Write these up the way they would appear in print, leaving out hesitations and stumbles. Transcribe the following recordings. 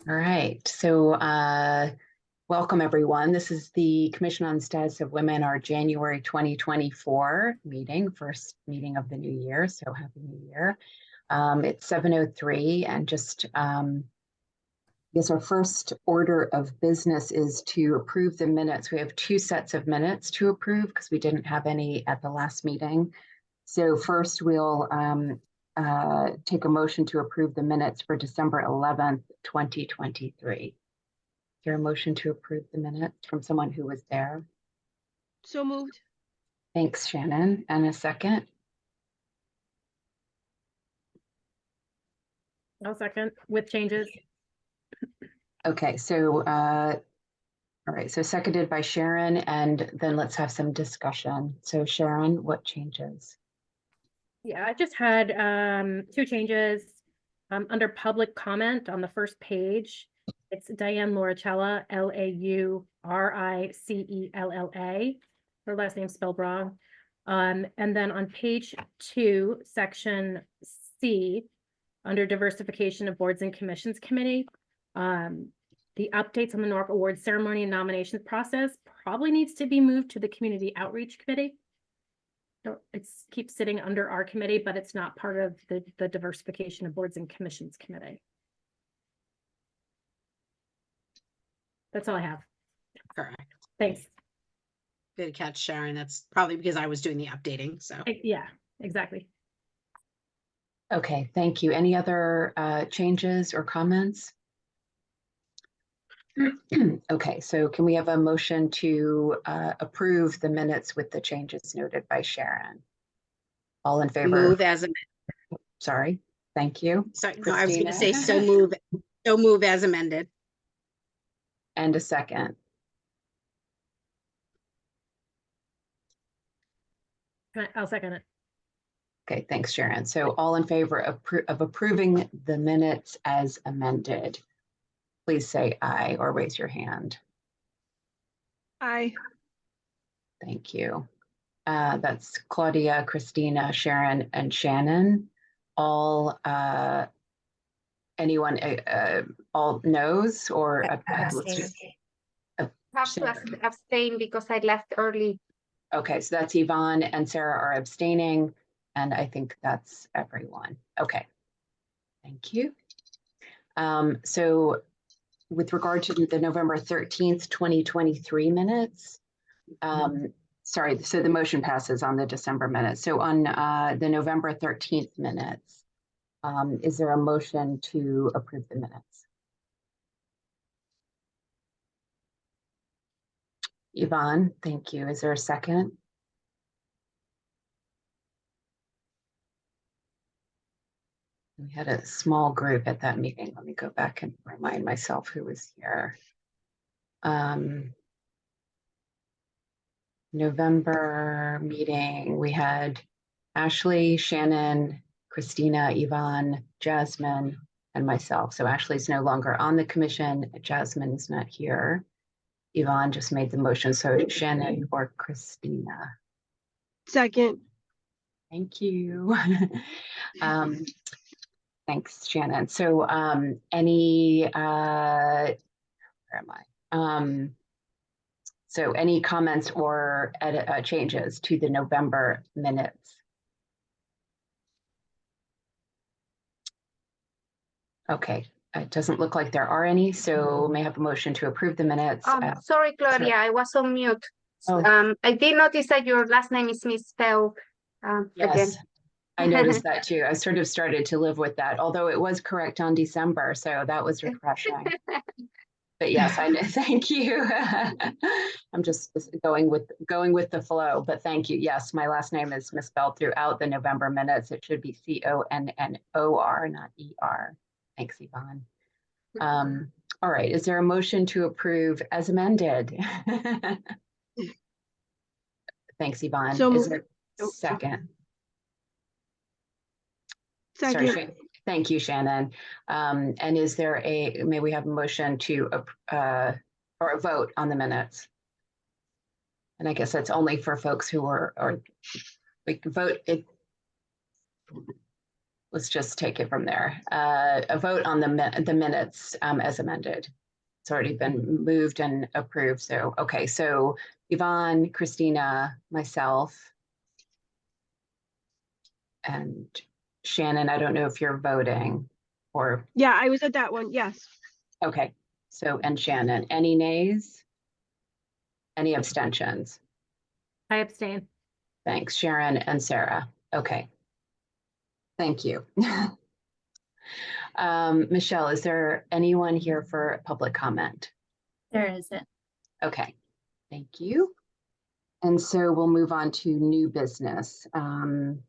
All right, so welcome everyone. This is the Commission on Status of Women, our January 2024 meeting, first meeting of the new year, so happy new year. It's 7:03 and just, I guess our first order of business is to approve the minutes. We have two sets of minutes to approve because we didn't have any at the last meeting. So first we'll take a motion to approve the minutes for December 11th, 2023. Is there a motion to approve the minutes from someone who was there? So moved. Thanks, Shannon. And a second? I'll second with changes. Okay, so all right, so seconded by Sharon, and then let's have some discussion. So Sharon, what changes? Yeah, I just had two changes. Under public comment on the first page, it's Diane Lauricella, Lauricella. Her last name spelled wrong. And then on page 2, section C, under diversification of boards and commissions committee, the updates on the NORC award ceremony and nominations process probably needs to be moved to the community outreach committee. It keeps sitting under our committee, but it's not part of the diversification of boards and commissions committee. That's all I have. Correct. Thanks. Good catch, Sharon. That's probably because I was doing the updating. So Yeah, exactly. Okay, thank you. Any other changes or comments? Okay, so can we have a motion to approve the minutes with the changes noted by Sharon? All in favor? move as a Sorry, thank you. sorry. No, I was going to say Christina. so move as amended. And a second. I'll second it. Okay, thanks, Sharon. So all in favor of approving the minutes as amended, please say aye or raise your hand. Aye. Thank you. That's Claudia, Christina, Sharon, and Shannon. All anyone all knows or Abstain. Have to abstain because I left early. Okay, so that's Yvonne and Sarah are abstaining, and I think that's everyone. Okay, thank you. So with regard to the November 13th, 2023 minutes, sorry, so the motion passes on the December minutes. So on the November 13th minutes, is there a motion to approve the minutes? Yvonne, thank you. Is there a second? We had a small group at that meeting. Let me go back and remind myself who was here. November meeting, we had Ashley, Shannon, Christina, Yvonne, Jasmine, and myself. So Ashley's no longer on the commission. Jasmine is not here. Yvonne just made the motion. So Shannon or Christina? Second. Thank you. Thanks, Shannon. So where am I? So any comments or changes to the November minutes? Okay, it doesn't look like there are any, so may I have a motion to approve the minutes? Sorry, Claudia, I was on mute. Oh. I did notice that your last name is misspelled Yes, again. I noticed that too. I sort of started to live with that, although it was correct on December, so that was refreshing. But yes, I know. Thank you. I'm just going with the flow, but thank you. Yes, my last name is misspelled throughout the November minutes. It should be Connor, not ER. Thanks, Yvonne. All right, is there a motion to approve as amended? Thanks, Yvonne. So is there a second? Second. Sorry, thank you, Shannon. And is there may we have a motion to or a vote on the minutes? And I guess that's only for folks who are we can vote it. let's just take it from there. A vote on the minutes as amended. It's already been moved and approved. So, okay, so Yvonne, Christina, myself, and Shannon, I don't know if you're voting or, Yeah, I was at that one. Yes. okay. So, and Shannon, any nays? Any abstentions? I abstain. Thanks, Sharon and Sarah. Okay. Thank you. Michelle, is there anyone here for public comment? There isn't. Okay, thank you. And so we'll move on to new business. And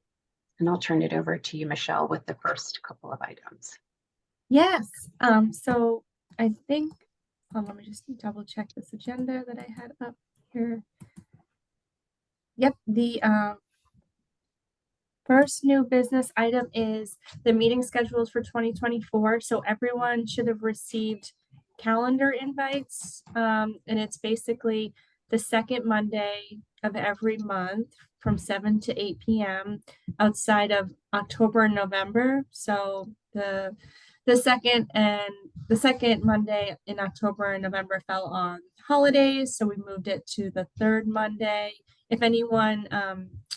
I'll turn it over to you, Michelle, with the first couple of items. Yes, so I think, let me just double check this agenda that I had up here. Yep, the first new business item is the meeting schedules for 2024. So everyone should have received calendar invites. And it's basically the second Monday of every month from 7 to 8 p.m. outside of October and November. So the second Monday in October and November fell on holidays, so we moved it to the third Monday. If anyone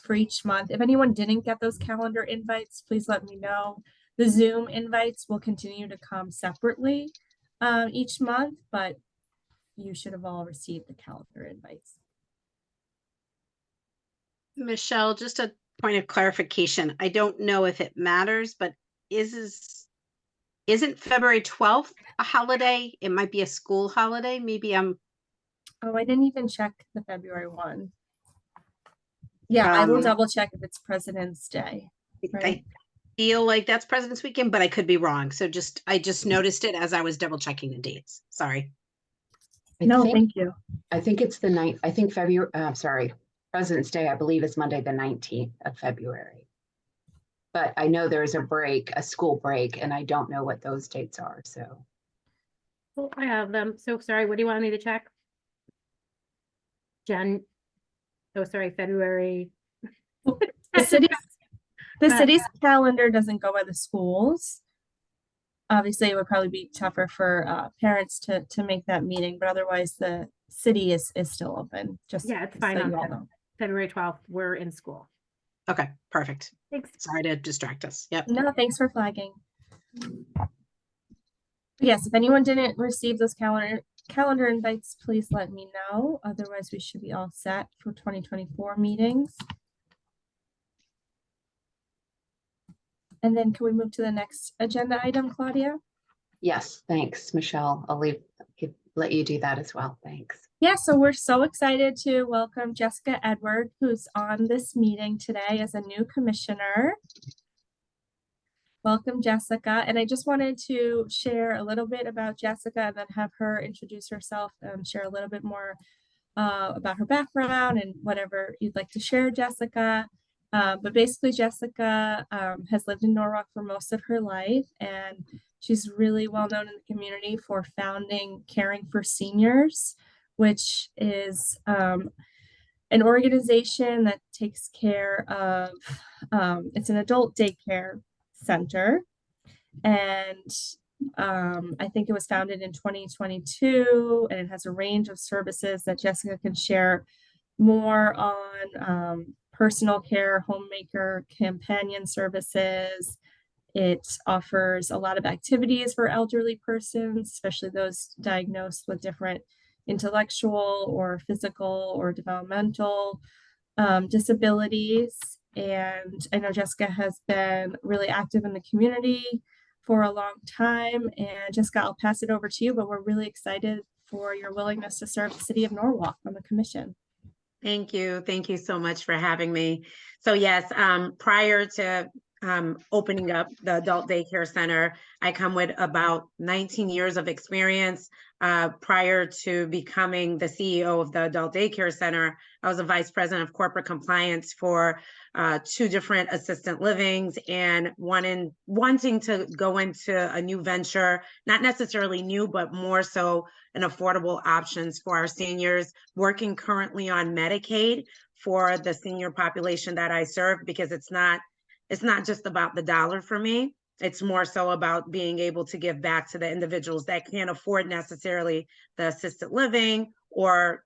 for each month, if anyone didn't get those calendar invites, please let me know. The Zoom invites will continue to come separately each month, but you should have all received the calendar invites. Michelle, just a point of clarification. I don't know if it matters, but isn't February 12th a holiday? It might be a school holiday. Maybe Oh, I didn't even check the February one. Yeah, I will double check if it's President's Day. Right. I feel like that's President's Weekend, but I could be wrong. So I just noticed it as I was double checking the dates. Sorry. Thank you. I think it's the 9th. I think February, sorry, President's Day, I believe is Monday, the 19th of February. But I know there's a break, a school break, and I don't know what those dates are, so. Well, I have them. So sorry, what do you want me to check? February. The city's calendar doesn't go by the schools. Obviously, it would probably be tougher for parents to make that meeting, but otherwise the city is still open. Yeah, it's fine on February 12th. We're in school. Okay, perfect. Thanks. Sorry to distract us. Yep. No, thanks for flagging. Yes, if anyone didn't receive those calendar invites, please let me know. Otherwise, we should be all set for 2024 meetings. And then can we move to the next agenda item, Claudia? Yes, thanks, Michelle. I'll let you do that as well. Thanks. Yeah, so we're so excited to welcome Jessica Edward, who's on this meeting today as a new commissioner. Welcome, Jessica. And I just wanted to share a little bit about Jessica and then have her introduce herself and share a little bit more about her background and whatever you'd like to share, Jessica. But basically, Jessica has lived in Norwalk for most of her life, and she's really well known in the community for founding Caring for Seniors, which is an organization that takes care of, it's an adult daycare center. And I think it was founded in 2022, and it has a range of services that Jessica can share more on. Personal care, homemaker, companion services. It offers a lot of activities for elderly persons, especially those diagnosed with different intellectual or physical or developmental disabilities. And I know Jessica has been really active in the community for a long time. And Jessica, I'll pass it over to you, but we're really excited for your willingness to serve the city of Norwalk on the commission. Thank you. Thank you so much for having me. So yes, prior to opening up the adult daycare center, I come with about 19 years of experience. Prior to becoming the CEO of the adult daycare center, I was a vice president of corporate compliance for 2 different assistant livings, and wanting to go into a new venture, not necessarily new, but more so an affordable options for our seniors, working currently on Medicaid for the senior population that I serve, because it's not it's not just about the dollar for me. It's more so about being able to give back to the individuals that can't afford necessarily the assisted living, or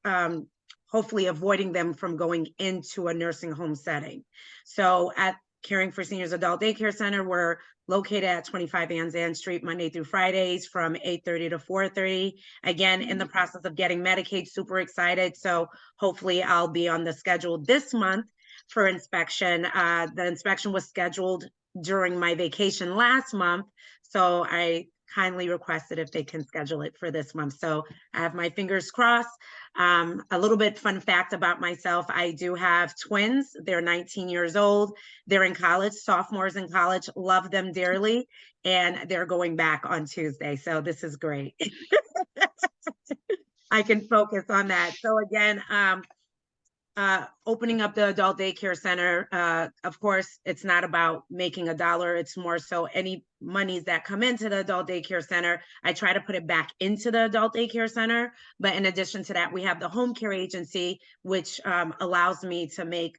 hopefully avoiding them from going into a nursing home setting. So at Caring for Seniors Adult Daycare Center, we're located at 25 Anzan Street, Monday through Fridays from 8:30 to 4:30. Again, in the process of getting Medicaid, super excited. So hopefully I'll be on the schedule this month for inspection. The inspection was scheduled during my vacation last month, so I kindly requested if they can schedule it for this month. So I have my fingers crossed. A little bit fun fact about myself, I do have twins. They're 19 years old. They're in college, sophomores in college, love them dearly, and they're going back on Tuesday. So this is great. I can focus on that. So again, opening up the adult daycare center, of course, it's not about making a dollar. It's more so any monies that come into the adult daycare center, I try to put it back into the adult daycare center. But in addition to that, we have the home care agency, which allows me to make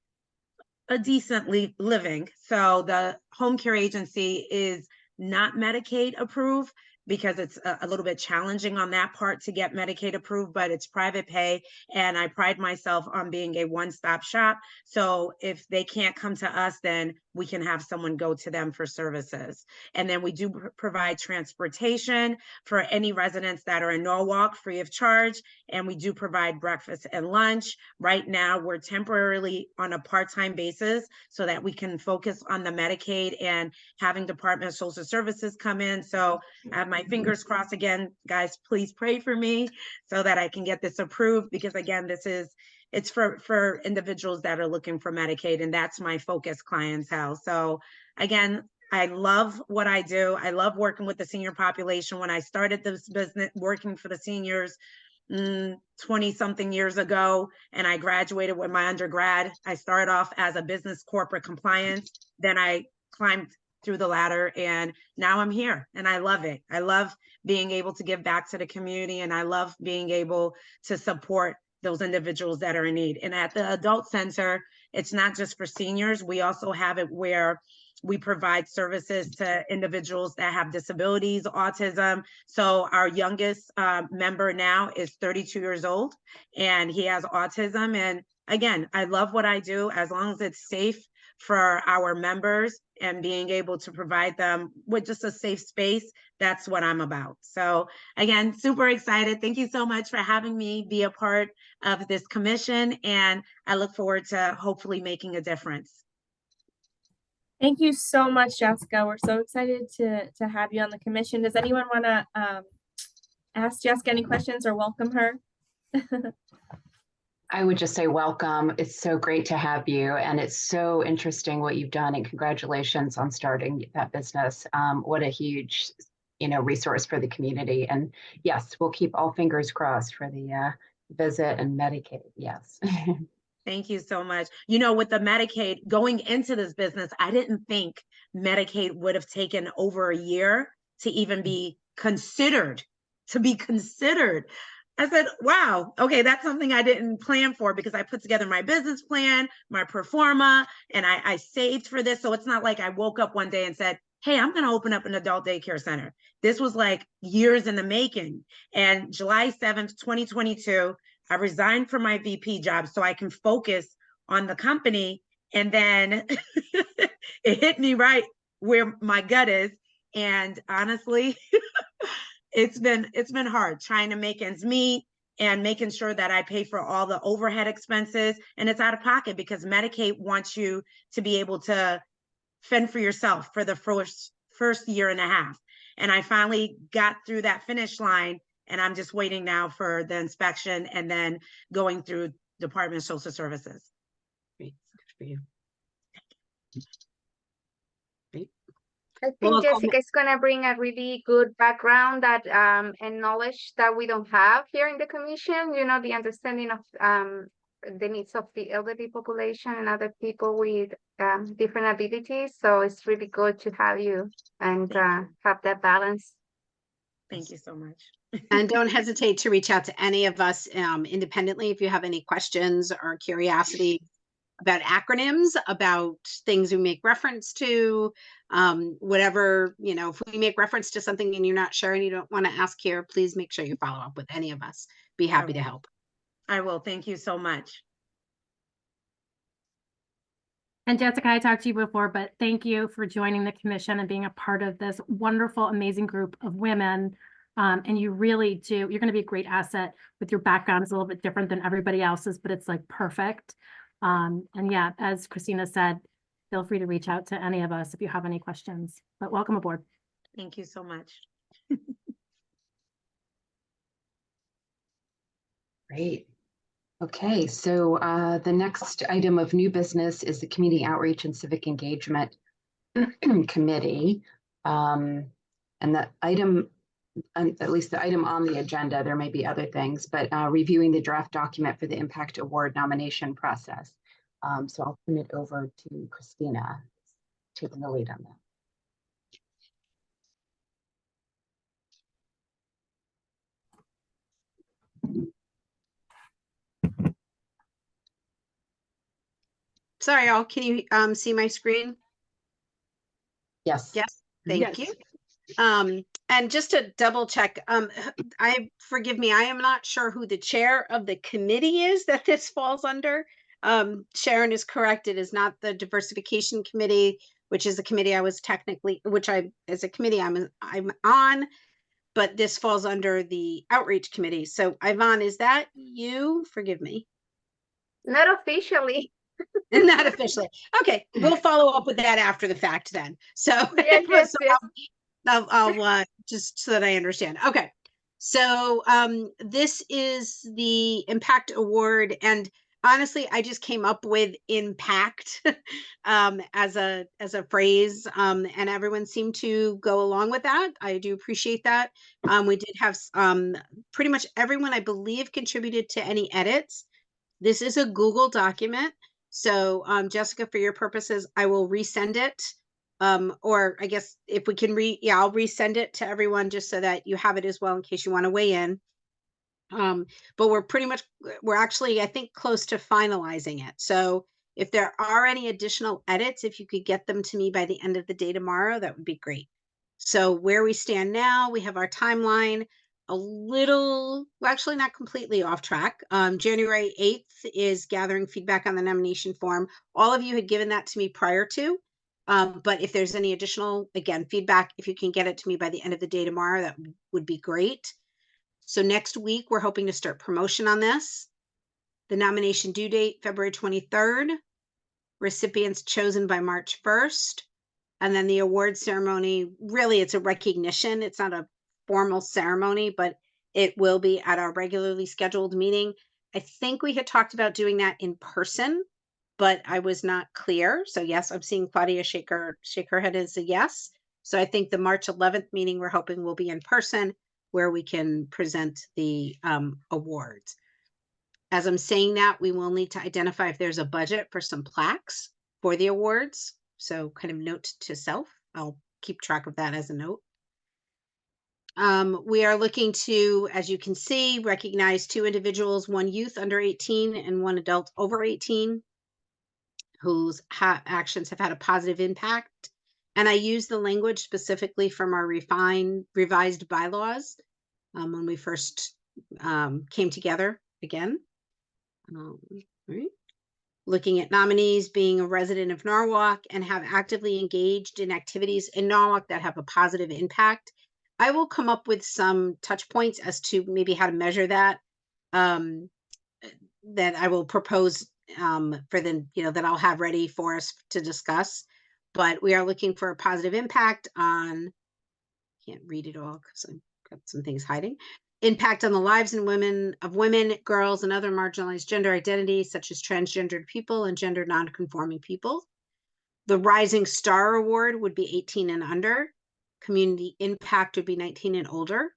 a decent living. So the home care agency is not Medicaid approved, because it's a little bit challenging on that part to get Medicaid approved, but it's private pay. And I pride myself on being a one-stop shop. So if they can't come to us, then we can have someone go to them for services. And then we do provide transportation for any residents that are in Norwalk, free of charge. And we do provide breakfast and lunch. Right now, we're temporarily on a part-time basis so that we can focus on the Medicaid and having Department of Social Services come in. So I have my fingers crossed again, guys, please pray for me so that I can get this approved, because again, it's for individuals that are looking for Medicaid, and that's my focus clientele. So again, I love what I do. I love working with the senior population. When I started this business, working for the seniors 20 something years ago, and I graduated with my undergrad, I started off as a business corporate compliance. Then I climbed through the ladder, and now I'm here and I love it. I love being able to give back to the community, and I love being able to support those individuals that are in need. And at the adult center, it's not just for seniors. We also have it where we provide services to individuals that have disabilities, autism. So our youngest member now is 32 years old, and he has autism. And again, I love what I do as long as it's safe for our members and being able to provide them with just a safe space. That's what I'm about. So again, super excited. Thank you so much for having me be a part of this commission, and I look forward to hopefully making a difference. Thank you so much, Jessica. We're so excited to have you on the commission. Does anyone want to ask Jessica any questions or welcome her? I would just say welcome. It's so great to have you, and it's so interesting what you've done, and congratulations on starting that business. What a huge, resource for the community. And yes, we'll keep all fingers crossed for the visit and Medicaid. Yes. Thank you so much. With the Medicaid, going into this business, I didn't think Medicaid would have taken over a year to even be considered, I said, wow, okay, that's something I didn't plan for, because I put together my business plan, my pro forma, and I saved for this. So it's not like I woke up one day and said, hey, I'm going to open up an adult daycare center. This was like years in the making. And July 7th, 2022, I resigned from my VP job so I can focus on the company. And then it hit me right where my gut is. And honestly, it's been hard trying to make ends meet and making sure that I pay for all the overhead expenses, and it's out of pocket because Medicaid wants you to be able to fend for yourself for the first year and a half. And I finally got through that finish line, and I'm just waiting now for the inspection and then going through Department of Social Services. Great. Good for you. I think Jessica is going to bring a really good background that and knowledge that we don't have here in the commission, the understanding of the needs of the elderly population and other people with different abilities. So it's really good to have you and have that balance. Thank you so much. And don't hesitate to reach out to any of us independently if you have any questions or curiosity. about acronyms, about things we make reference to, whatever, you know, if we make reference to something and you're not sure and you don't want to ask here, please make sure you follow up with any of us. Be happy to help. I will. Thank you so much. And Jessica, I talked to you before, but thank you for joining the commission and being a part of this wonderful, amazing group of women. And you really do, you're going to be a great asset with your background. It's a little bit different than everybody else's, but it's like perfect. And yeah, as Christina said, feel free to reach out to any of us if you have any questions, but welcome aboard. Thank you so much. Great. Okay, so the next item of new business is the Community Outreach and Civic Engagement Committee. And the item, at least the item on the agenda, there may be other things, but reviewing the draft document for the Impact Award nomination process. So I'll turn it over to Christina, taking the lead on that. Sorry, y'all, can you see my screen? Yes. Yes, thank you. And just to double check, forgive me, I am not sure who the chair of the committee is that this falls under. Sharon is correct. It is not the Diversification Committee, which is the committee I was technically, as a committee I'm on, but this falls under the Outreach Committee. So Yvonne, is that you? Forgive me. Not officially. Not officially. Okay, we'll follow up with that after the fact then. So, Yes, so yes. I'll just so that I understand. Okay. So this is the Impact Award, and honestly, I just came up with impact as a phrase, and everyone seemed to go along with that. I do appreciate that. We did have pretty much everyone, I believe, contributed to any edits. This is a Google document. So Jessica, for your purposes, I will resend it. Or I guess if we can I'll resend it to everyone just so that you have it as well in case you want to weigh in. But we're actually, I think, close to finalizing it. So if there are any additional edits, if you could get them to me by the end of the day tomorrow, that would be great. So where we stand now, we have our timeline a little, well, actually not completely off track. January 8th is gathering feedback on the nomination form. All of you had given that to me prior to, but if there's any additional, again, feedback, if you can get it to me by the end of the day tomorrow, that would be great. So next week, we're hoping to start promotion on this. The nomination due date, February 23rd. Recipients chosen by March 1st. And then the award ceremony, really, it's a recognition. It's not a formal ceremony, but it will be at our regularly scheduled meeting. I think we had talked about doing that in person, but I was not clear. So yes, I'm seeing Claudia shake her head as a yes. So I think the March 11th meeting we're hoping will be in person where we can present the awards. As I'm saying that, we will need to identify if there's a budget for some plaques for the awards. So kind of note to self, I'll keep track of that as a note. We are looking to, as you can see, recognize 2 individuals, 1 youth under 18 and 1 adult over 18, whose actions have had a positive impact. And I use the language specifically from our revised bylaws when we first came together again. Right. Looking at nominees being a resident of Norwalk and have actively engaged in activities in Norwalk that have a positive impact. I will come up with some touch points as to maybe how to measure that, that I will propose for the, that I'll have ready for us to discuss. But we are looking for a positive impact on, can't read it all because I've got some things hiding. Impact on the lives and women, girls, and other marginalized gender identities, such as transgendered people and gender nonconforming people. The Rising Star Award would be 18 and under. Community impact would be 19 and older.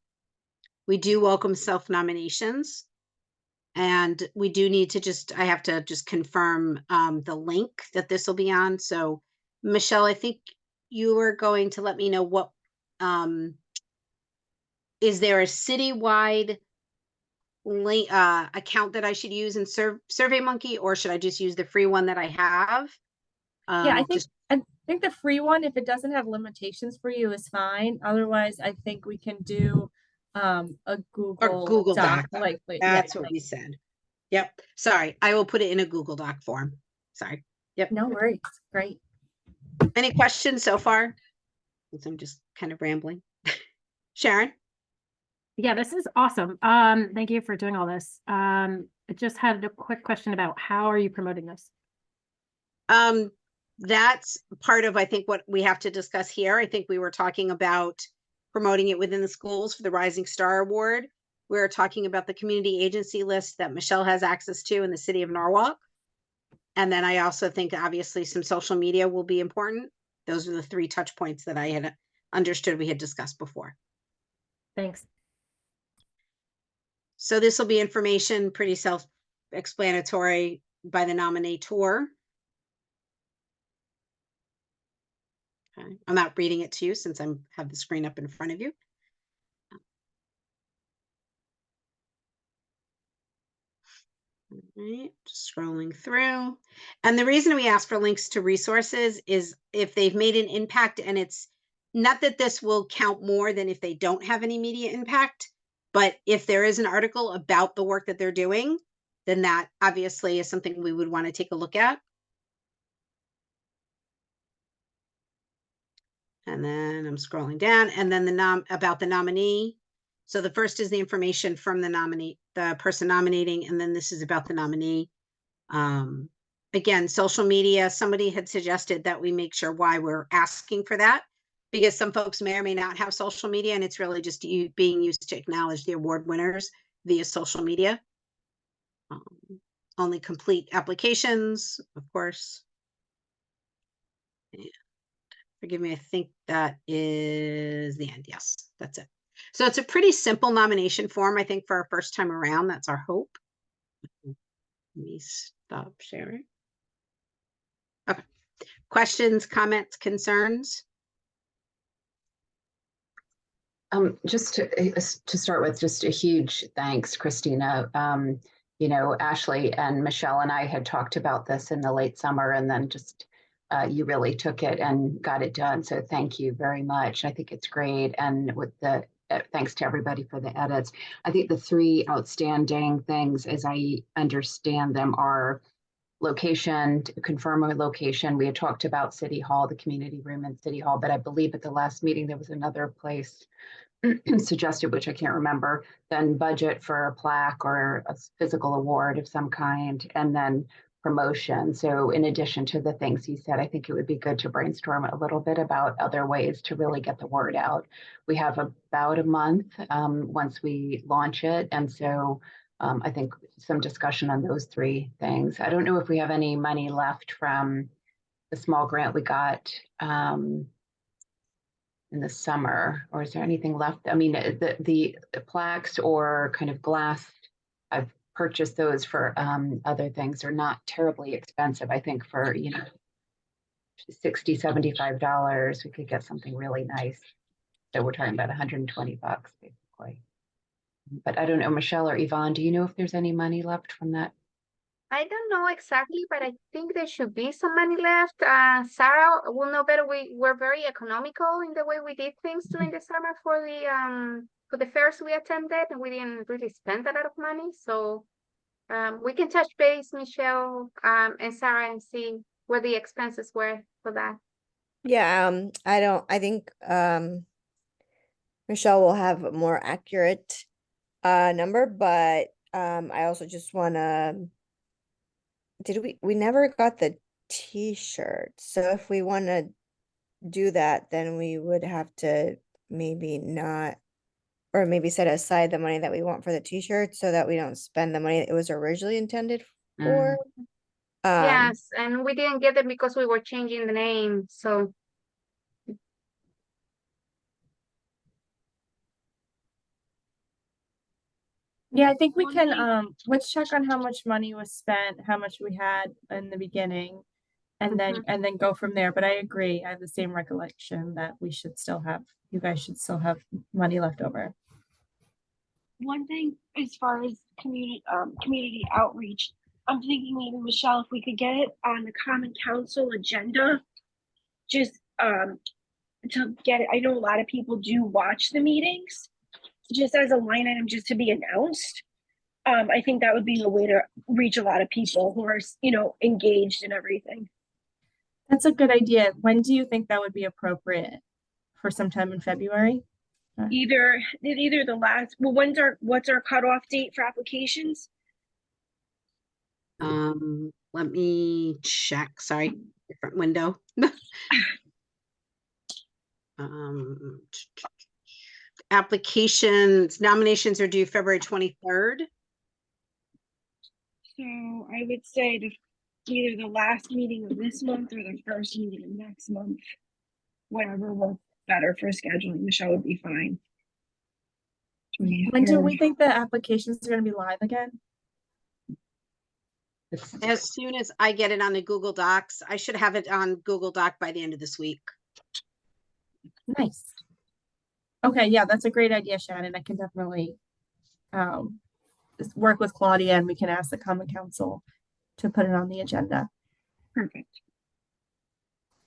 We do welcome self-nominations. And we do need to I have to just confirm the link that this will be on. So Michelle, I think you were going to let me know what, is there a citywide account that I should use in SurveyMonkey, or should I just use the free one that I have? Yeah, Just I think the free one, if it doesn't have limitations for you, is fine. Otherwise, I think we can do a or Google Doc. like That's what we said. Yep. Sorry, I will put it in a Google Doc form. Sorry. Yep. no worries. Great. Any questions so far? Since I'm just kind of rambling. Sharon? Yeah, this is awesome. Thank you for doing all this. I just had a quick question about how are you promoting this? That's part of, I think, what we have to discuss here. I think we were talking about promoting it within the schools for the Rising Star Award. We're talking about the community agency list that Michelle has access to in the city of Norwalk. And then I also think obviously some social media will be important. Those are the 3 touch points that I had understood we had discussed before. Thanks. So this will be information pretty self-explanatory by the nominator. Okay. I'm not reading it to you since I have the screen up in front of you. All right, just scrolling through. And the reason we ask for links to resources is if they've made an impact, and it's not that this will count more than if they don't have any media impact, but if there is an article about the work that they're doing, then that obviously is something we would want to take a look at. And then I'm scrolling down, and then about the nominee. So the first is the information from the person nominating, and then this is about the nominee. Again, social media, somebody had suggested that we make sure why we're asking for that, because some folks may or may not have social media, and it's really just being used to acknowledge the award winners via social media. Only complete applications, of course. Yeah. Forgive me, I think that is the end. Yes, that's it. So it's a pretty simple nomination form, I think, for our first time around. That's our hope. Let me stop sharing. Okay. Questions, comments, concerns? Just to start with, just a huge thanks, Christina. You know, Ashley and Michelle and I had talked about this in the late summer, and then just you really took it and got it done. So thank you very much. I think it's great. And with the thanks to everybody for the edits. I think the 3 outstanding things, as I understand them, are location, to confirm a location. We had talked about City Hall, the community room in City Hall, but I believe at the last meeting there was another place suggested, which I can't remember. Then budget for a plaque or a physical award of some kind, and then promotion. So in addition to the things he said, I think it would be good to brainstorm a little bit about other ways to really get the word out. We have about a month once we launch it. And so I think some discussion on those 3 things. I don't know if we have any money left from the small grant we got in the summer, or is there anything left? I mean, the plaques or kind of glass, I've purchased those for other things. Are not terribly expensive. I think for, you know, $60, $75, we could get something really nice. So we're talking about $120 basically. But I don't know, Michelle or Yvonne, do you know if there's any money left from that? I don't know exactly, but I think there should be some money left. Sarah will know better. We were very economical in the way we did things during the summer for the fairs we attended, and we didn't really spend a lot of money. So we can touch base, Michelle and Sarah, and see where the expenses were for that. Yeah, I think Michelle will have a more accurate number, but I also just wanna, we never got the t-shirt. So if we wanna do that, then we would have to maybe not, or maybe set aside the money that we want for the t-shirt so that we don't spend the money that it was originally intended for. Yes, and we didn't get them because we were changing the name. So Yeah, I think we can, let's check on how much money was spent, how much we had in the beginning, and then go from there. But I agree, I have the same recollection that we should still have, you guys should still have money left over. one thing as far as community outreach, I'm thinking maybe Michelle, if we could get it on the Common Council agenda, just to get it. I know a lot of people do watch the meetings, just as a line item, just to be announced. I think that would be a way to reach a lot of people who are, engaged in everything. That's a good idea. When do you think that would be appropriate? For sometime in February? Either the last, well, what's our cutoff date for applications? Let me check. Sorry, different window. Applications, nominations are due February 23rd. So I would say either the last meeting of this month or the first meeting of next month, whatever works better for scheduling. Michelle would be fine. When do we think the applications are going to be live again? As soon as I get it on the Google Docs, I should have it on Google Doc by the end of this week. Nice. Okay, yeah, that's a great idea, Shannon. I can definitely just work with Claudia and we can ask the Common Council to put it on the agenda. Perfect.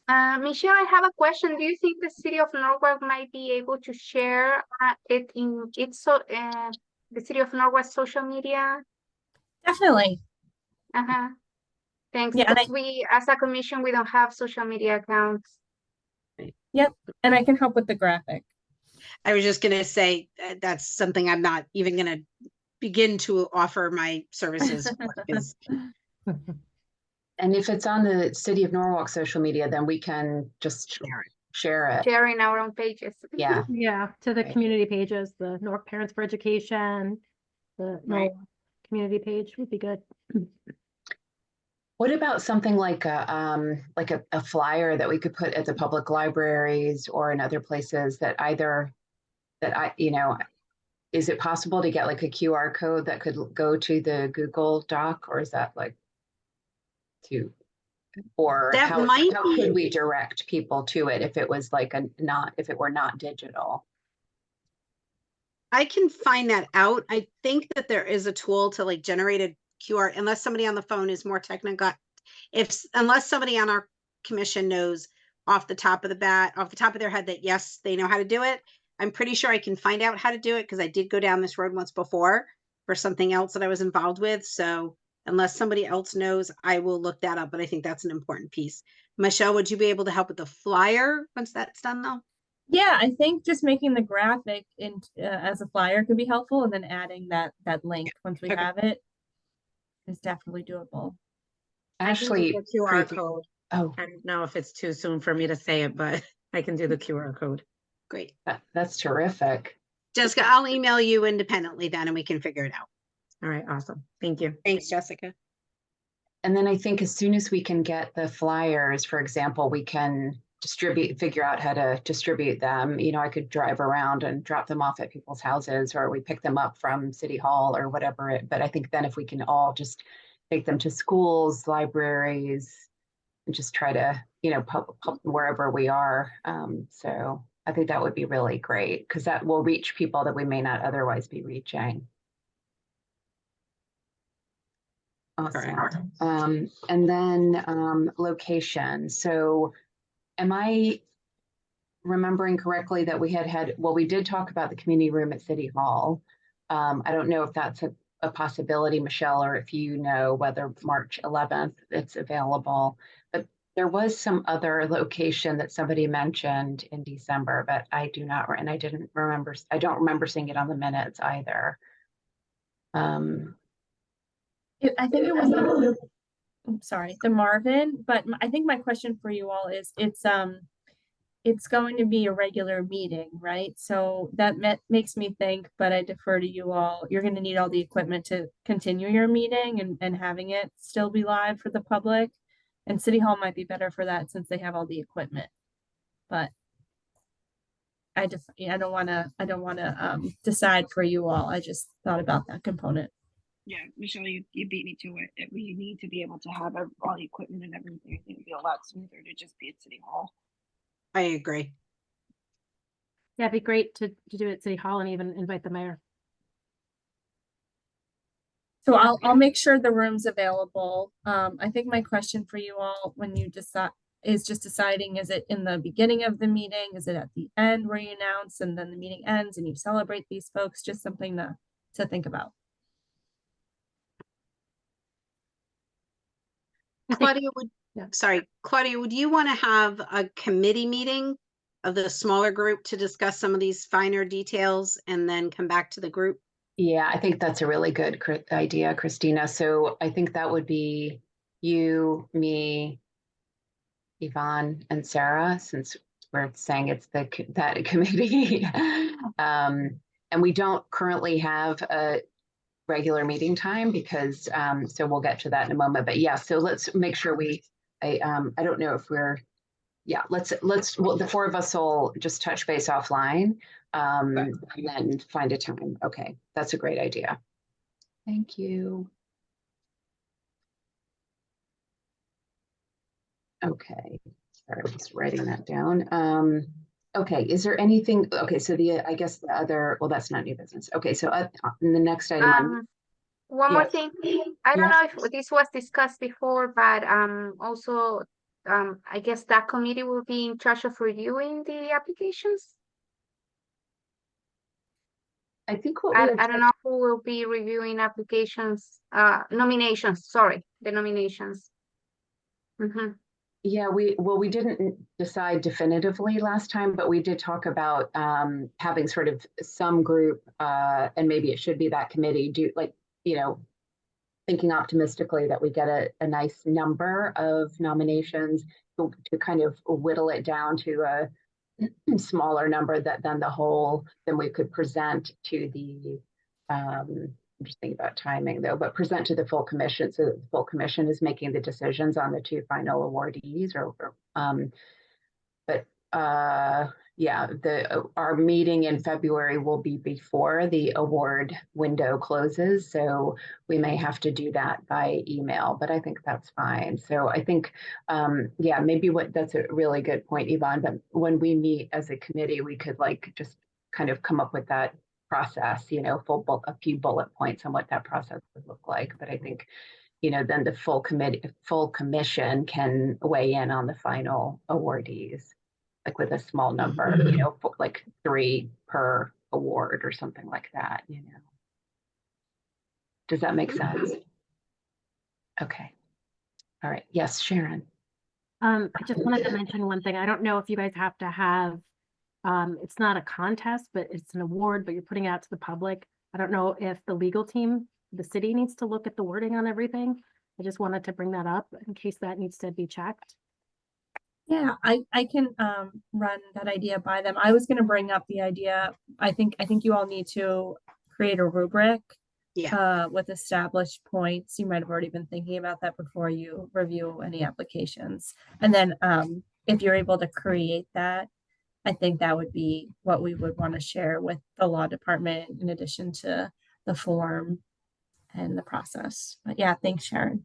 Michelle, I have a question. Do you think the city of Norwalk might be able to share it in the city of Norwalk social media? Definitely. Thanks. Yeah, Because we, as a commission, we don't have social media accounts. Yep, and I can help with the graphic. I was just gonna say that's something I'm not even gonna begin to offer my services for. And if it's on the City of Norwalk social media, then we can just share it. Sharing our own pages. Yeah. Yeah, to the Right. community pages, the North Parents for Education, the Right. Norwalk community page would be good. What about something like a flyer that we could put at the public libraries or in other places is it possible to get like a QR code that could go to the Google Doc, or is that like That might how be. could we direct people to it if it was like if it were not digital? I can find that out. I think that there is a tool to like generate a QR, unless somebody on the phone is more technical. Unless somebody on our commission knows off the top of their head that yes, they know how to do it. I'm pretty sure I can find out how to do it because I did go down this road once before for something else that I was involved with. So unless somebody else knows, I will look that up. But I think that's an important piece. Michelle, would you be able to help with the flyer once that's done though? Yeah, I think just making the graphic as a flyer could be helpful, and then adding that link once we Okay. have it is definitely doable. Actually, The QR code. oh, I don't know if it's too soon for me to say it, but I can do the QR code. Great. that's terrific. Jessica, I'll email you independently then and we can figure it out. All right, awesome. Thank you. Thanks, Jessica. And then I think as soon as we can get the flyers, for example, we can figure out how to distribute them. I could drive around and drop them off at people's houses, or we pick them up from City Hall or whatever. But I think then if we can all take them to schools, libraries, and just try to, wherever we are. So I think that would be really great because that will reach people that we may not otherwise be reaching. Awesome. And then location. So am I remembering correctly that we we did talk about the community room at City Hall. I don't know if that's a possibility, Michelle, or if you know whether March 11th it's available. But there was some other location that somebody mentioned in December, but I don't remember seeing it on the minutes either. I think it was the Marvin, but I think my question for you all is it's going to be a regular meeting, right? So that makes me think, but I defer to you all. You're going to need all the equipment to continue your meeting and having it still be live for the public. And City Hall might be better for that since they have all the equipment. But I don't want to decide for you all. I just thought about that component. Yeah, Michelle, you beat me to it. We need to be able to have all the equipment and everything. I think it'd be a lot smoother to just be at City Hall. I agree. Yeah, it'd be great to do it at City Hall and even invite the mayor. So I'll make sure the room's available. I think my question for you all when you decide is just deciding, is it in the beginning of the meeting? Is it at the end where you announce and then the meeting ends and you celebrate these folks? Just something to think about. Claudia, yeah. Claudia, would you want to have a committee meeting of the smaller group to discuss some of these finer details and then come back to the group? Yeah, I think that's a really good idea, Christina. So I think that would be you, me, Yvonne, and Sarah, since we're saying it's that committee. And we don't currently have a regular meeting time because, so we'll get to that in a moment. But yeah, so let's make sure I don't know if yeah, well, the four of us will just touch base offline, and then find a time. Okay, that's a great idea. Thank you. Okay, sorry, I'm just writing that down. Okay, is there anything, okay, so I guess the other, well, that's not new business. Okay, so in the next item on, One more yes. thing, I don't Yeah. know if this was discussed before, but also I guess that committee will be in charge of reviewing the applications. I think what we I don't know who will be reviewing applications, nominations, sorry, the nominations. Mm-hmm. Yeah, we didn't decide definitively last time, but we did talk about having sort of some group, and maybe it should be that committee, do like, thinking optimistically that we get a nice number of nominations to kind of whittle it down to a smaller number then we could present to the, I'm just thinking about timing though, but present to the full commission so that the full commission is making the decisions on the two final awardees yeah, our meeting in February will be before the award window closes, so we may have to do that by email, but I think that's fine. So I think, yeah, maybe that's a really good point, Yvonne, but when we meet as a committee, we could like just kind of come up with that process, a few bullet points on what that process would look like. But I think, then the full commission can weigh in on the final awardees, like with a small number, like 3 per award or something like that, Does that make sense? Okay. All right. Yes, Sharon. I just wanted to mention one thing. I don't know if you guys have to have, it's not a contest, but it's an award, but you're putting it out to the public. I don't know if the legal team, the city needs to look at the wording on everything. I just wanted to bring that up in case that needs to be checked. Yeah, I can run that idea by them. I was going to bring up the idea. I think you all need to create a rubric with established points. You might have already been thinking about that before you review any applications. And then if you're able to create that, I think that would be what we would want to share with the law department in addition to the form and the process. But yeah, thanks, Sharon.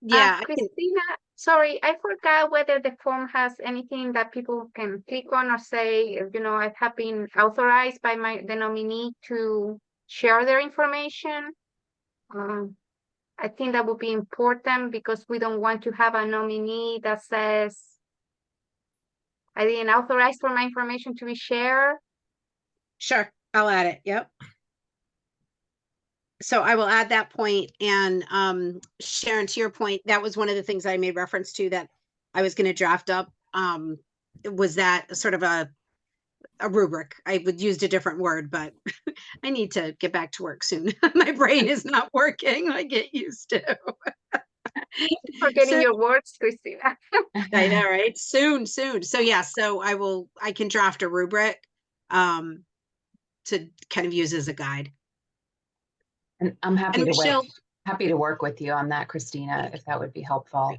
Yeah, Christina, sorry, I forgot whether the form has anything that people can click on or say, I have been authorized by the nominee to share their information. I think that would be important because we don't want to have a nominee that says, I didn't authorize for my information to be shared. Sure, I'll add it. Yep. So I will add that point. And Sharon, to your point, that was one of the things I made reference to that I was going to draft up. Was that sort of a rubric? I would used a different word, but I need to get back to work soon. My brain is not working. I get used to. Forgetting your words, Christina. I know, right? Soon. So yeah, so I can draft a rubric to kind of use as a guide. And I'm happy Michelle, to work with you on that, Christina, if that would be helpful.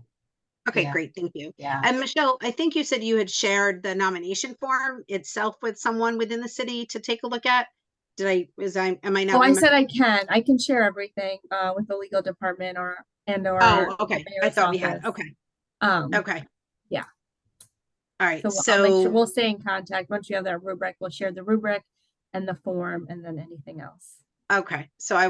Okay, Yeah. great. Thank you. Yeah. And Michelle, I think you said you had shared the nomination form itself with someone within the city to take a look at. Am I not? Oh, I said I can share everything with the legal department or. Oh, okay. I thought we had. Okay. Okay. Yeah. All right. So I'll make sure we'll stay in contact. Once you have that rubric, we'll share the rubric and the form and then anything else. Okay, so I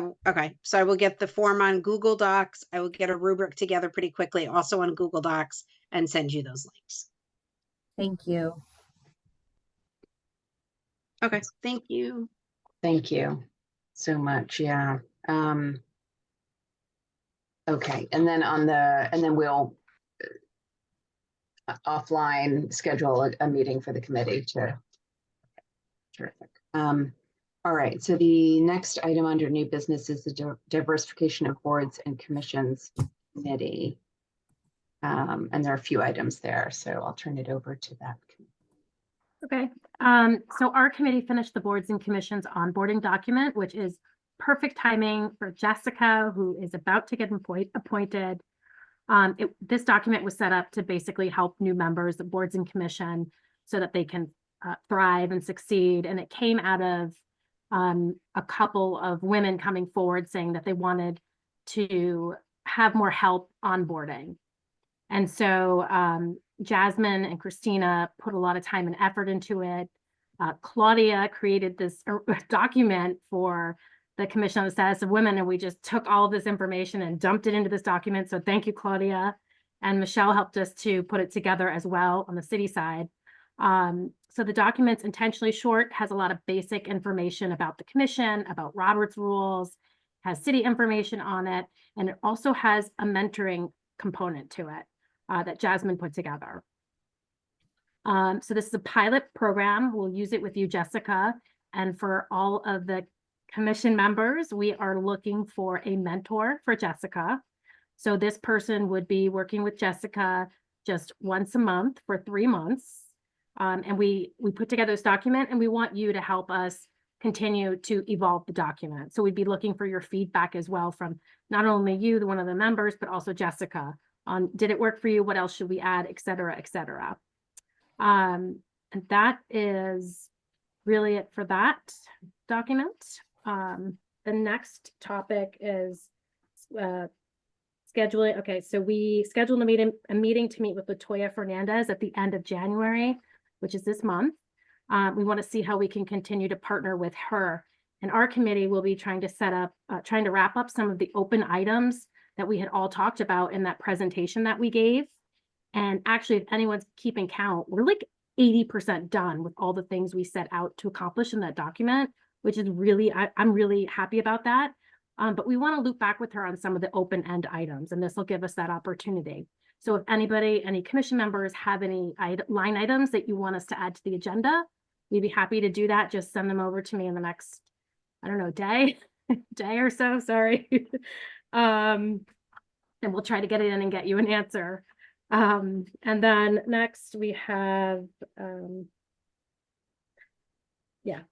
will get the form on Google Docs. I will get a rubric together pretty quickly, also on Google Docs, and send you those links. Thank you. Okay, thank you. Thank you so much. Yeah. Okay, and then we'll offline schedule a meeting for the committee to. Terrific. All right, so the next item under new business is the diversification of boards and commissions committee. And there are a few items there, so I'll turn it over to that. Okay, so our committee finished the boards and commissions onboarding document, which is perfect timing for Jessica, who is about to get appointed. This document was set up to basically help new members of boards and commission so that they can thrive and succeed. And it came out of a couple of women coming forward saying that they wanted to have more help onboarding. And so Jasmine and Christina put a lot of time and effort into it. Claudia created this document for the Commission on the Status of Women, and we just took all of this information and dumped it into this document. So thank you, Claudia. And Michelle helped us to put it together as well on the city side. So the document's intentionally short, has a lot of basic information about the commission, about Robert's rules, has city information on it, and it also has a mentoring component to it that Jasmine put together. So this is a pilot program. We'll use it with you, Jessica. And for all of the commission members, we are looking for a mentor for Jessica. So this person would be working with Jessica just once a month for 3 months. And we put together this document, and we want you to help us continue to evolve the document. So we'd be looking for your feedback as well from not only you, one of the members, but also Jessica on, did it work for you? What else should we add, et cetera, et cetera. And that is really it for that document. The next topic is scheduling. Okay, so we scheduled a meeting to meet with Latoya Fernandez at the end of January, which is this month. We want to see how we can continue to partner with her. And our committee will be trying to wrap up some of the open items that we had all talked about in that presentation that we gave. And actually, if anyone's keeping count, we're like 80% done with all the things we set out to accomplish in that document, which is really, I'm really happy about that. But we want to loop back with her on some of the open-end items, and this will give us that opportunity. So if any commission members have any line items that you want us to add to the agenda, we'd be happy to do that. Just send them over to me in the next, I don't know, day or so, sorry. And we'll try to get it in and get you an answer. And then next we have,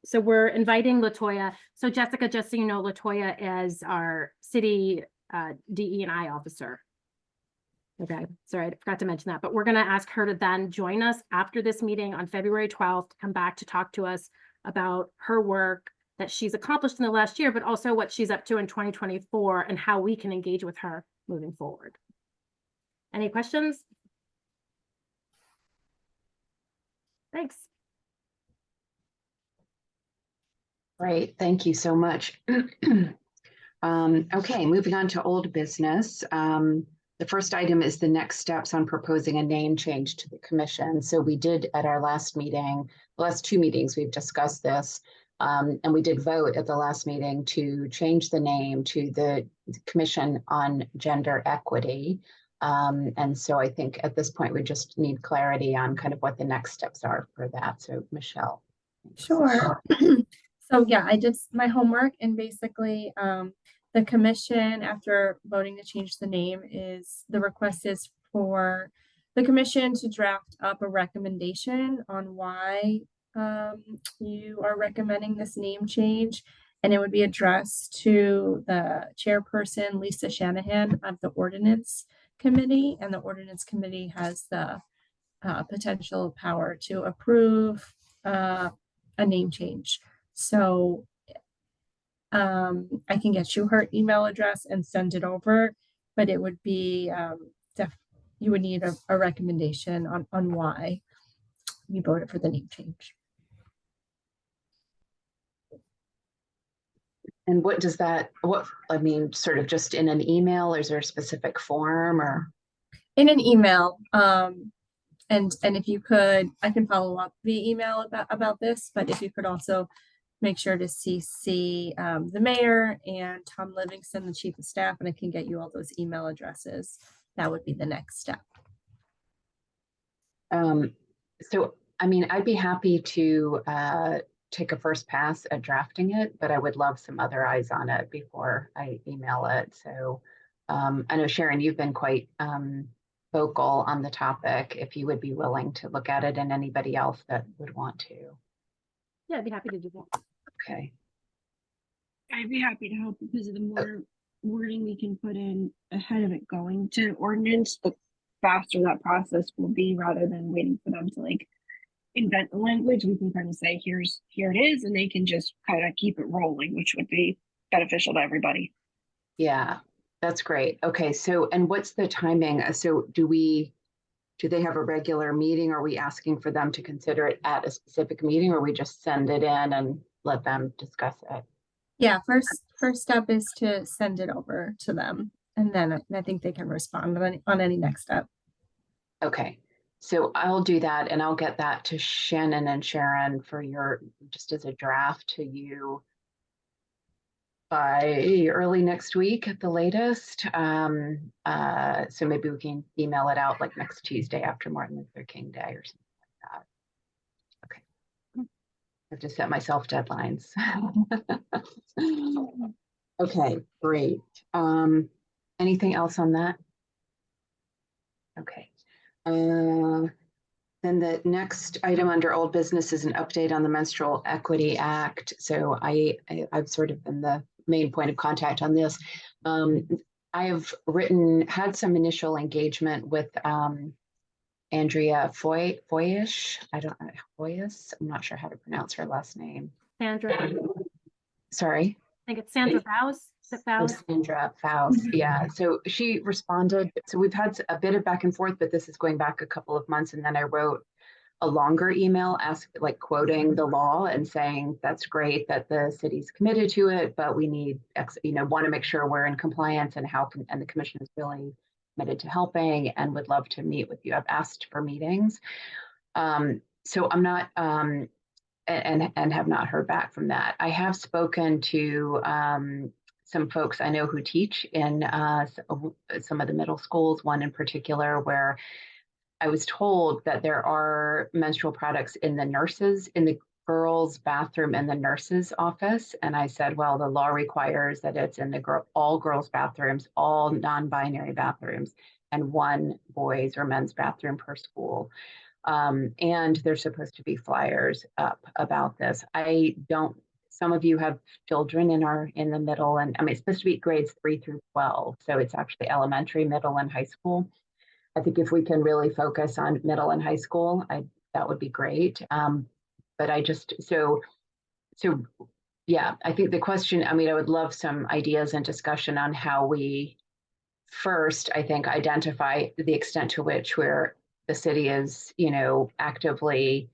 so we're inviting Latoya. So Jessica, just so you know, Latoya is our city DE&I officer. Okay, sorry, I forgot to mention that, but we're going to ask her to then join us after this meeting on February 12th to come back to talk to us about her work that she's accomplished in the last year, but also what she's up to in 2024 and how we can engage with her moving forward. Any questions? Thanks. Great, thank you so much. Okay, moving on to old business. The first item is the next steps on proposing a name change to the commission. So we did at our last meeting, the last 2 meetings, we've discussed this. And we did vote at the last meeting to change the name to the Commission on Gender Equity. And so I think at this point, we just need clarity on kind of what the next steps are for that. So Michelle. Sure. So yeah, I did my homework, and basically the commission, after voting to change the name, the request is for the commission to draft up a recommendation on why you are recommending this name change, and it would be addressed to the chairperson, Lisa Shanahan, of the Ordinance Committee, and the Ordinance Committee has the potential power to approve a name change. So I can get you her email address and send it over, but it would be you would need a recommendation on why you voted for the name change. And what does that, I mean, sort of just in an email, or is there a specific form or? In an email, and if you could, I can follow up via email about this, but if you could also make sure to CC the mayor and Tom Livingston, the chief of staff, and I can get you all those email addresses. That would be the next step. So, I mean, I'd be happy to take a first pass at drafting it, but I would love some other eyes on it before I email it. So I know, Sharon, you've been quite vocal on the topic, if you would be willing to look at it, and anybody else that would want to. Yeah, I'd be happy to do that. Okay. I'd be happy to help because the more wording we can put in ahead of it going to ordinance, the faster that process will be, rather than waiting for them to like invent the language. We can kind of say, here it is, and they can just kind of keep it rolling, which would be beneficial to everybody. Yeah, that's great. Okay, so, and what's the timing? So do they have a regular meeting? Are we asking for them to consider it at a specific meeting, or we just send it in and let them discuss it? Yeah, first step is to send it over to them, and then I think they can respond on any next step. Okay, so I'll do that, and I'll get that to Shannon and Sharon for just as a draft to you by early next week at the latest. So maybe we can email it out like next Tuesday after Martin Luther King Day or something like that. Okay. I have to set myself deadlines. Okay, great. Anything else on that? Okay. Then the next item under old business is an update on the Menstrual Equity Act. So I've sort of been the main point of contact on this. I have had some initial engagement with Andrea Foyish. Foyes. I'm not sure how to pronounce her last name. Sandra, Sorry. I think it's Sandra Faust. Sandra Faust, yeah. So she responded. So we've had a bit of back and forth, but this is going back a couple of months. And then I wrote a longer email quoting the law and saying, that's great that the city's committed to it, but we need, want to make sure we're in compliance, and and the commission is really committed to helping and would love to meet with you. I've asked for meetings. So I'm not, and have not heard back from that. I have spoken to some folks I know who teach in some of the middle schools, one in particular where I was told that there are menstrual products in the girls' bathroom in the nurse's office. And I said, well, the law requires that it's in all girls' bathrooms, all non-binary bathrooms, and one boys' or men's bathroom per school. And there's supposed to be flyers up about this. Some of you have children in the middle, and I mean, it's supposed to be grades 3 through 12. So it's actually elementary, middle, and high school. I think if we can really focus on middle and high school, that would be great. But yeah, I think the question, I mean, I would love some ideas and discussion on how we first, I think, identify the extent to which the city is, actively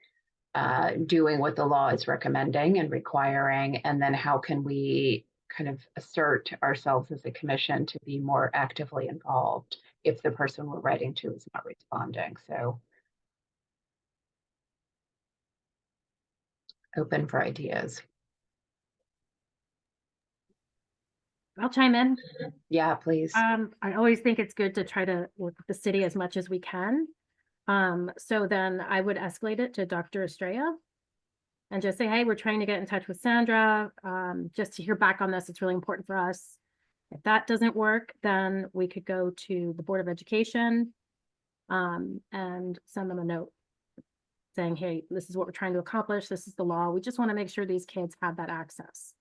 doing what the law is recommending and requiring, and then how can we kind of assert ourselves as a commission to be more actively involved if the person we're writing to is not responding. So open for ideas. I'll chime in. Yeah, please. I always think it's good to try to work with the city as much as we can. So then I would escalate it to Dr. Estrella and just say, hey, we're trying to get in touch with Sandra, just to hear back on this. It's really important for us. If that doesn't work, then we could go to the Board of Education and send them a note saying, hey, this is what we're trying to accomplish. This is the law. We just want to make sure these kids have that access.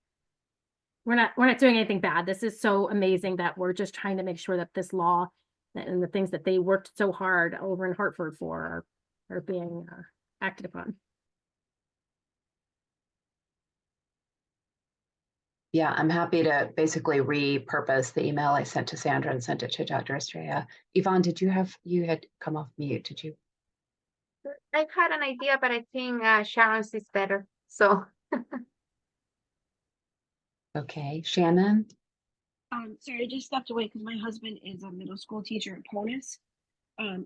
We're not doing anything bad. This is so amazing that we're just trying to make sure that this law and the things that they worked so hard over in Hartford for are being acted upon. Yeah, I'm happy to basically repurpose the email I sent to Sandra and sent it to Dr. Estrella. Yvonne, you had come off mute, did you? I've had an idea, but I think Sharon's is better. So Okay, Shannon? Sorry, I just stepped away because my husband is a middle school teacher at Ponus.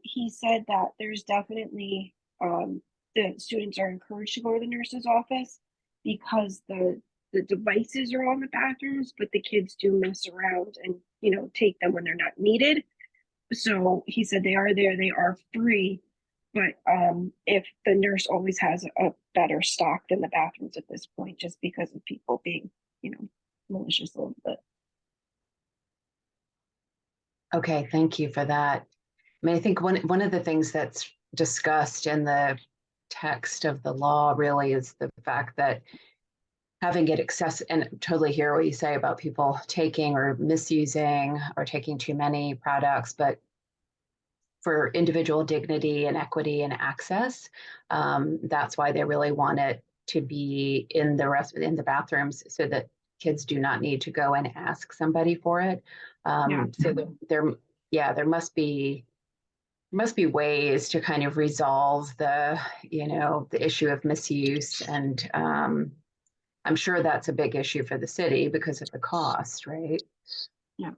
He said that there's definitely, the students are encouraged to go to the nurse's office because the devices are on the bathrooms, but the kids do mess around and, you know, take them when they're not needed. So he said they are there, they are free, but if the nurse always has a better stock than the bathrooms at this point, just because of people being, you know, malicious a little bit. Okay, thank you for that. I mean, I think one of the things that's discussed in the text of the law really is the fact that having it and totally hear what you say about people taking or misusing or taking too many products, but for individual dignity and equity and access, that's why they really want it to be in the bathrooms so that kids do not need to go and ask somebody for it. So there must be ways to kind of resolve the issue of misuse, and I'm sure that's a big issue for the city because of the cost, right? Yeah,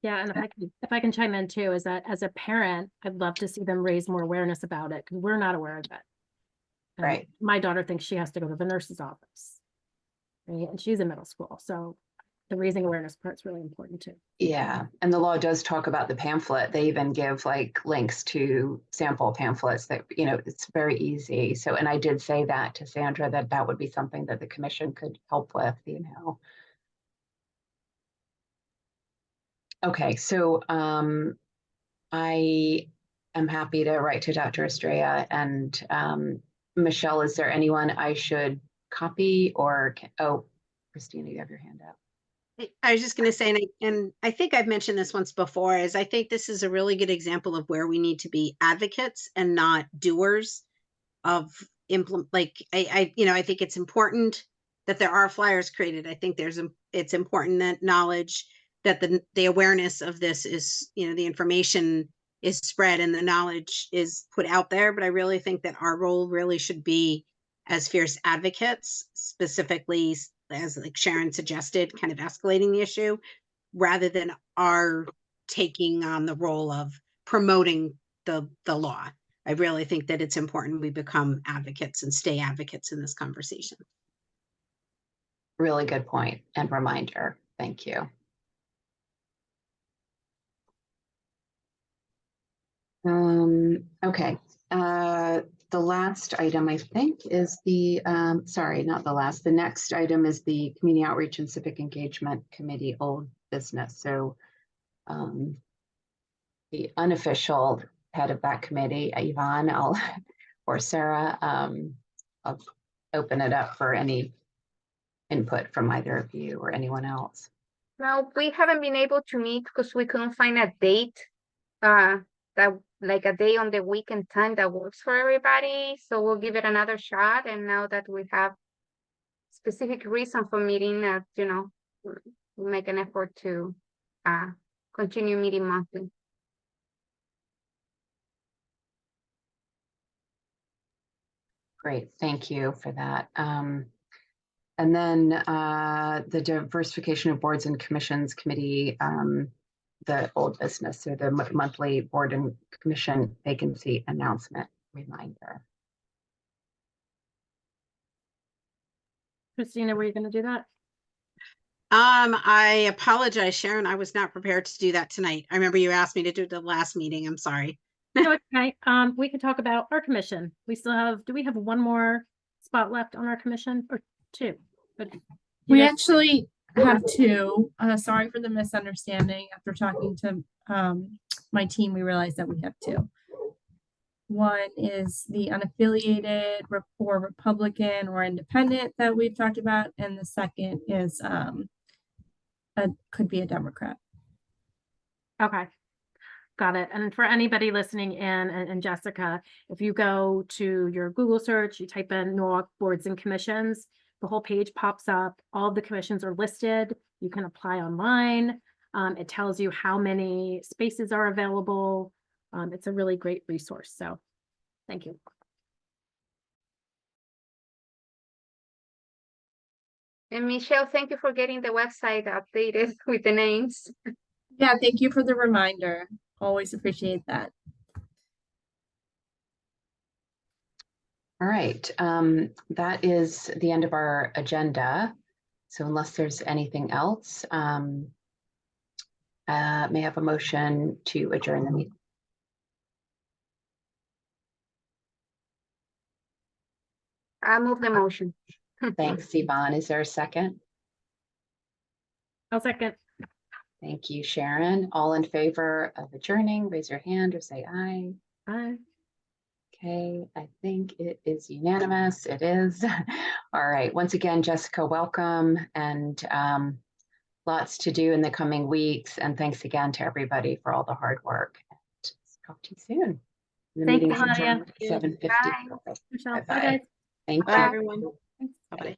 and if I can chime in too, is that as a parent, I'd love to see them raise more awareness about it, because we're not aware of it. And Right. my daughter thinks she has to go to the nurse's office. Right? And she's in middle school, so the raising awareness part's really important too. Yeah, and the law does talk about the pamphlet. They even give like links to sample pamphlets that, it's very easy. So, and I did say that to Sandra, that would be something that the commission could help with, Okay, so I am happy to write to Dr. Estrella, and Michelle, is there anyone I should copy or, Christina, you have your hand up. I was just going to say, and I think I've mentioned this once before, is I think this is a really good example of where we need to be advocates and not doers of I think it's important that there are flyers created. I think it's important that knowledge, that the awareness of this is, the information is spread and the knowledge is put out there. But I really think that our role really should be as fierce advocates, specifically, as like Sharon suggested, kind of escalating the issue rather than our taking on the role of promoting the law. I really think that it's important we become advocates and stay advocates in this conversation. Really good point and reminder. Thank you. Okay. The last item, I think, is the, sorry, not the last. The next item is the Community Outreach and Civic Engagement Committee, old business. So the unofficial head of that committee, Yvonne, or Sarah, I'll open it up for any input from either of you or anyone else. No, we haven't been able to meet because we couldn't find a date, that like a day on the weekend time that works for everybody. So we'll give it another shot. And now that we have specific reason for meeting, we'll make an effort to continue meeting monthly. Great, thank you for that. And then the Diversification of Boards and Commissions Committee, the old business, so the monthly board and commission vacancy announcement reminder. Christina, were you going to do that? I apologize, Sharon. I was not prepared to do that tonight. I remember you asked me to do the last meeting. I'm sorry. No, okay. We could talk about our commission. We still have, do we have one more spot left on our commission or two? But We actually have two. Sorry for the misunderstanding. After talking to my team, we realized that we have two. One is the unaffiliated or Republican or independent that we've talked about, and the second is could be a Democrat. Okay. Got it. And for anybody listening in, and Jessica, if you go to your Google search, you type in Norwalk Boards and Commissions, the whole page pops up. All of the commissions are listed. You can apply online. It tells you how many spaces are available. It's a really great resource. So thank you. And Michelle, thank you for getting the website updated with the names. Yeah, thank you for the reminder. Always appreciate that. All right, that is the end of our agenda. So unless there's anything else, may I have a motion to adjourn the meeting? I move the motion. Thanks, Yvonne. Is there a second? I'll second. Thank you, Sharon. All in favor of adjourning, raise your hand or say aye. Aye. Okay, I think it is unanimous. It is. All right. Once again, Jessica, welcome, and lots to do in the coming weeks. And thanks again to everybody for all the hard work. And talk to you soon. The Thank you, meeting's Nadia. adjourned at 7:50. Bye. Michelle, bye, Bye-bye. guys. Thank Bye, you. everyone. Thanks. Bye-bye.